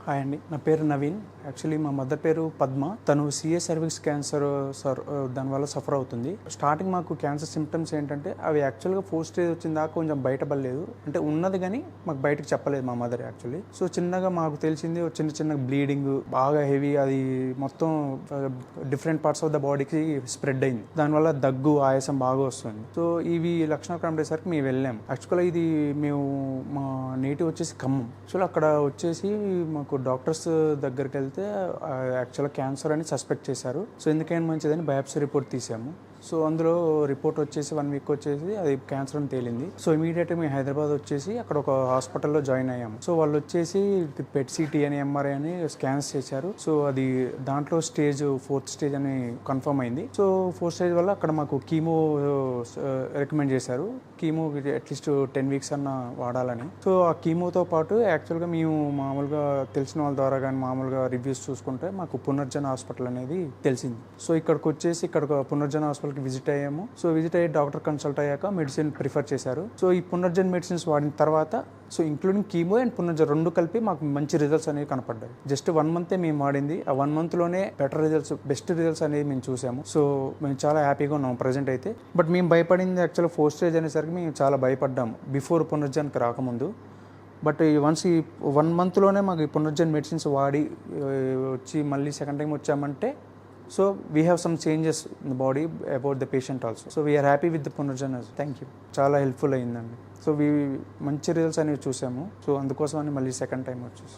Hi అండి, నా పేరు నవీన్. యాక్చువల్లీ మా మదర్ పేరు పద్మ. తను సిఏ సర్విక్స్ క్యాన్సర్ దానివల్ల సఫర్ అవుతుంది. స్టార్టింగ్ మాకు క్యాన్సర్ సిమ్టమ్స్ ఏంటంటే అవి యాక్చువల్గా 4th స్టేజ్ వచ్చిన దాకా కొంచెం బయటపడలేదు. అంటే ఉన్నది కానీ మాకు బయటకు చెప్పలేదు మా మదర్ యాక్చువల్లీ. సో చిన్నగా మాకు తెలిసింది చిన్న బ్లీడింగ్, బాగా హెవీ, అది మొత్తం డిఫరెంట్ పార్ట్స్ ఆఫ్ ద బాడీకి స్ప్రెడ్ అయింది. దానివల్ల దగ్గు, ఆయాసం బాగా వస్తుంది. సో ఇవి లక్షణాలు కనబడేసరికి మేము వెళ్ళాము. యాక్చువల్గా ఇది మేము మా నేటివ్ వచ్చేసి ఖమ్మం. సో అక్కడ వచ్చేసి మాకు డాక్టర్స్ దగ్గరికి వెళ్తే యాక్చువల్గా క్యాన్సర్ అని సస్పెక్ట్ చేశారు. సో ఎందుకైనా మంచిదని బయాప్సీ రిపోర్ట్ తీసాము. సో అందులో రిపోర్ట్ వచ్చేసి 1 వీక్ వచ్చేసి అది క్యాన్సర్ అని తేలింది. సో ఇమీడియట్గా మేము హైదరాబాద్ వచ్చేసి అక్కడ ఒక హాస్పిటల్లో జాయిన్ అయ్యాము. సో వాళ్ళు వచ్చేసి పెట్ సిటీ అని, ఎంఆర్ఐ అని స్కాన్స్ చేశారు. సో అది దాంట్లో స్టేజ్ 4th స్టేజ్ అని కన్ఫర్మ్ అయింది. సో 4th స్టేజ్ వల్ల అక్కడ మాకు కీమో రికమెండ్ చేశారు. కీమో అట్లీస్ట్ 10 వీక్స్ అన్న వాడాలని. సో ఆ కీమోతో పాటు యాక్చువల్గా మేము మామూలుగా తెలిసిన వాళ్ళ ద్వారా కానీ మామూలుగా రివ్యూస్ చూసుకుంటే మాకు పునర్జన హాస్పిటల్ అనేది తెలిసింది. సో ఇక్కడికి వచ్చేసి ఇక్కడ పునర్జన హాస్పిటల్కి విజిట్ అయ్యాము. సో విజిట్ అయ్యి డాక్టర్ కన్సల్ట్ అయ్యాక మెడిసిన్ ప్రిఫర్ చేశారు. సో ఈ పునర్జన్ మెడిసిన్స్ వాడిన తర్వాత సో ఇంక్లూడింగ్ కీమో అండ్ పునర్జన్ 2 కలిపి మాకు మంచి రిజల్ట్స్ అనేవి కనపడ్డాయి. జస్ట్ 1 మంతే మేము వాడింది. ఆ 1 మంత్లోనే బెటర్ రిజల్ట్స్, బెస్ట్ రిజల్ట్స్ అనేవి మేము చూసాము. సో మేము చాలా హ్యాపీగా ఉన్నాం ప్రజెంట్ అయితే. బట్ మేము భయపడింది యాక్చువల్గా 4th స్టేజ్ అనేసరికి మేము చాలా భయపడ్డాము బిఫోర్ పునర్జన్కి రాకముందు. బట్ వన్స్ ఈ 1 మంత్లోనే మాకు ఈ పునర్జన్ మెడిసిన్స్ వాడి వచ్చి మళ్ళీ సెకండ్ టైం వచ్చామంటే so we have some changes in the body about the patient also. So we are happy with the Punarjan. Thank you, చాలా హెల్ప్ఫుల్ అయ్యిందండి. సో మంచి రిజల్ట్స్ అనేవి చూసాము. సో అందుకోసం అని మళ్ళీ సెకండ్ టైం వచ్చేసి